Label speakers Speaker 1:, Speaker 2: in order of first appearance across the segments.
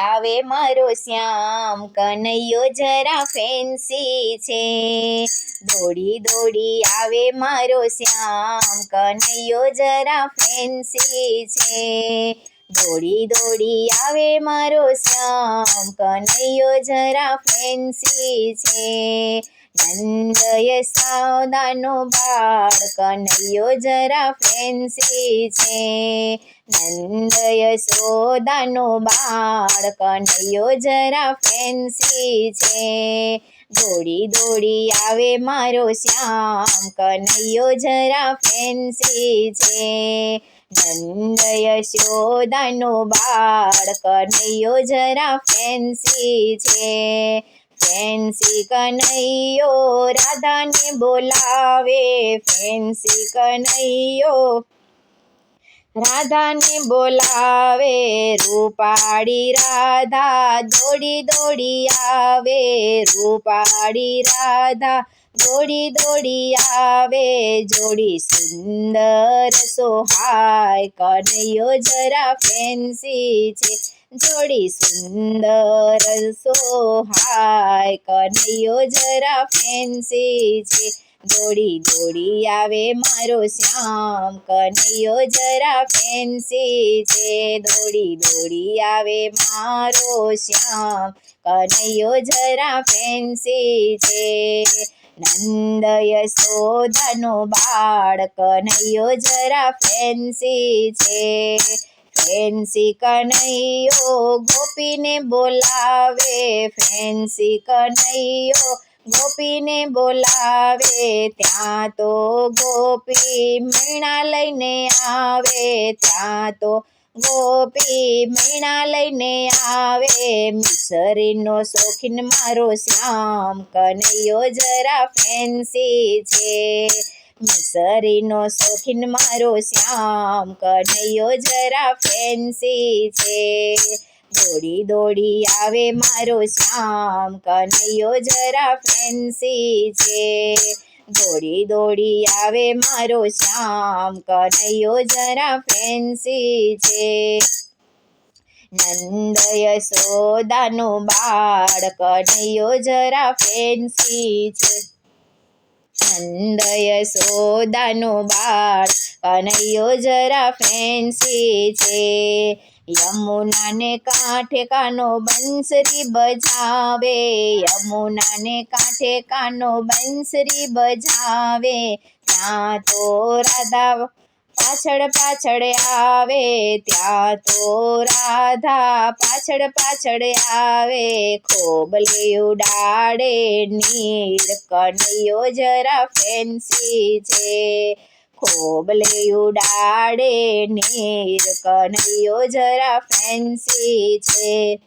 Speaker 1: આવે મારો શ્યામ, કનૈયો જરા ફેન્સી છે. દોડી દોડી આવે મારો શ્યામ, કનૈયો જરા ફેન્સી છે. દોડી દોડી આવે મારો શ્યામ, કનૈયો જરા ફેન્સી છે. નંદ યશોદાનો બાળ, કનૈયો જરા ફેન્સી છે. નંદ યશોદાનો બાળ, કનૈયો જરા ફેન્સી છે. દોડી દોડી આવે મારો શ્યામ, કનૈયો જરા ફેન્સી છે. નંદ યશોદાનો બાળ, કનૈયો જરા ફેન્સી છે. ફેન્સી કનૈયો રાધાને બોલાવે, ફેન્સી કનૈયો રાધાને બોલાવે. રૂપાળી રાધા દોડી દોડી આવે, રૂપાળી રાધા દોડી દોડી આવે. જોડી સુંદર સોહાય, કનૈયો જરા ફેન્સી છે. જોડી સુંદર સોહાય, કનૈયો જરા ફેન્સી છે. દોડી દોડી આવે મારો શ્યામ, કનૈયો જરા ફેન્સી છે. દોડી દોડી આવે મારો શ્યામ, કનૈયો જરા ફેન્સી છે. નંદ યશોદાનો બાળ, કનૈયો જરા ફેન્સી છે. ફેન્સી કનૈયો ગોપીને બોલાવે, ફેન્સી કનૈયો ગોપીને બોલાવે. ત્યાં તો ગોપી મૈણા લઈને આવે, ત્યાં તો ગોપી મૈણા લઈને આવે. મિસરીનો શોખીન મારો શ્યામ, કનૈયો જરા ફેન્સી છે. મિસરીનો શોખીન મારો શ્યામ, કનૈયો જરા ફેન્સી છે. દોડી દોડી આવે મારો શ્યામ, કનૈયો જરા ફેન્સી છે. દોડી દોડી આવે મારો શ્યામ, કનૈયો જરા ફેન્સી છે. નંદ યશોદાનો બાળ, કનૈયો જરા ફેન્સી છે. નંદ યશોદાનો બાળ, કનૈયો જરા ફેન્સી છે. યમુનાને કાંઠે કાનો બંસરી બજાવે, યમુનાને કાંઠે કાનો બંસરી બજાવે. ત્યાં તો રાધા પાછળ પાછળ આવે, ત્યાં તો રાધા પાછળ પાછળ આવે. ખોબલે ઉડાડે નીર, કનૈયો જરા ફેન્સી છે. ખોબલે ઉડાડે નીર, કનૈયો જરા ફેન્સી છે.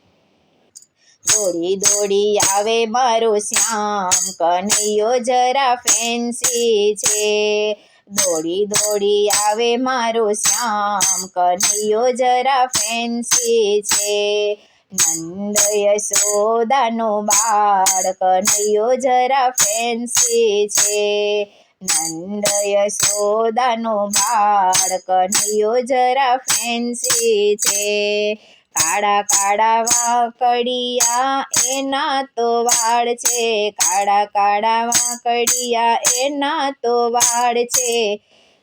Speaker 1: દોડી દોડી આવે મારો શ્યામ, કનૈયો જરા ફેન્સી છે. દોડી દોડી આવે મારો શ્યામ, કનૈયો જરા ફેન્સી છે. નંદ યશોદાનો બાળ, કનૈયો જરા ફેન્સી છે. નંદ યશોદાનો બાળ, કનૈયો જરા ફેન્સી છે. કાળા કાળા વાંકડિયા એના તો વાળ છે, કાળા કાળા વાંકડિયા એના તો વાળ છે.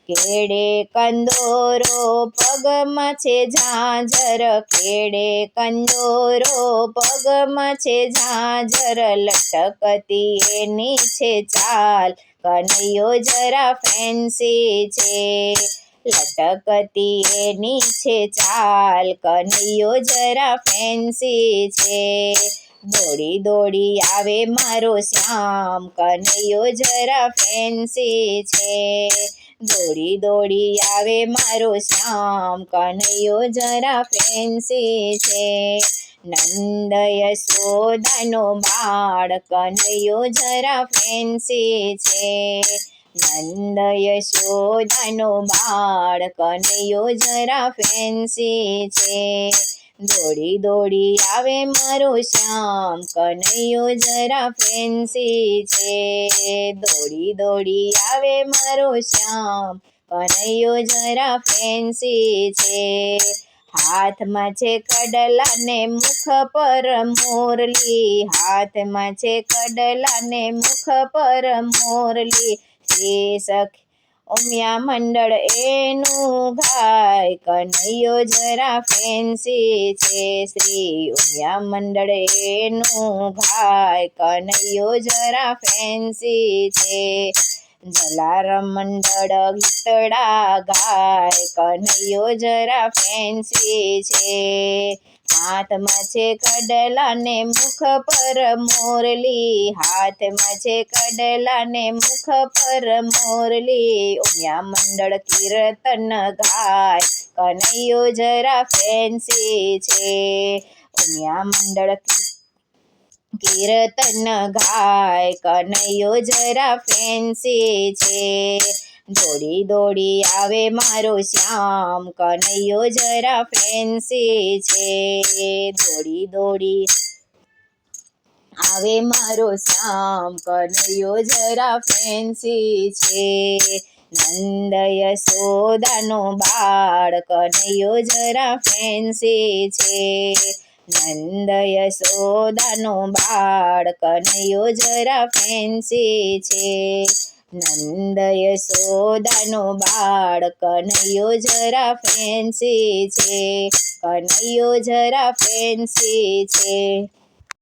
Speaker 1: કેડે કંદોરો પગમાં છે ઝાંઝર, કેડે કંદોરો પગમાં છે ઝાંઝર. લટકતી એની છે ચાલ, કનૈયો જરા ફેન્સી છે. લટકતી એની છે ચાલ, કનૈયો જરા ફેન્સી છે. દોડી દોડી આવે મારો શ્યામ, કનૈયો જરા ફેન્સી છે. દોડી દોડી આવે મારો શ્યામ, કનૈયો જરા ફેન્સી છે. નંદ યશોદાનો બાળ, કનૈયો જરા ફેન્સી છે. નંદ યશોદાનો બાળ, કનૈયો જરા ફેન્સી છે. દોડી દોડી આવે મારો શ્યામ, કનૈયો જરા ફેન્સી છે. દોડી દોડી આવે મારો શ્યામ, કનૈયો જરા ફેન્સી છે. હાથમાં છે કડલા ને મુખ પર મોરલી, હાથમાં છે કડલા ને મુખ પર મોરલી, શ્રી સખી ઉમિયા મંડળ એનું ગાય, કનૈયો જરા ફેન્સી છે, શ્રી ઉમિયા મંડળ એનું ગાય, કનૈયો જરા ફેન્સી છે, જલારામ મંડળ ગીતડા ગાય, કનૈયો જરા ફેન્સી છે, હાથમાં છે કડલા ને મુખ પર મોરલી, હાથમાં છે કડલા ને મુખ પર મોરલી, ઉમિયા મંડળ કીર્તન ગાય, કનૈયો જરા ફેન્સી છે, ઉમિયા મંડળ કીર્તન ગાય, કનૈયો જરા ફેન્સી છે, દોડી દોડી આવે મારો શ્યામ, કનૈયો જરા ફેન્સી છે, દોડી દોડી આવે મારો શ્યામ, કનૈયો જરા ફેન્સી છે, નંદ યશોદાનો બાળ, કનૈયો જરા ફેન્સી છે, નંદ યશોદાનો બાળ, કનૈયો જરા ફેન્સી છે, નંદ યશોદાનો બાળ, કનૈયો જરા ફેન્સી છે, કનૈયો જરા ફેન્સી છે.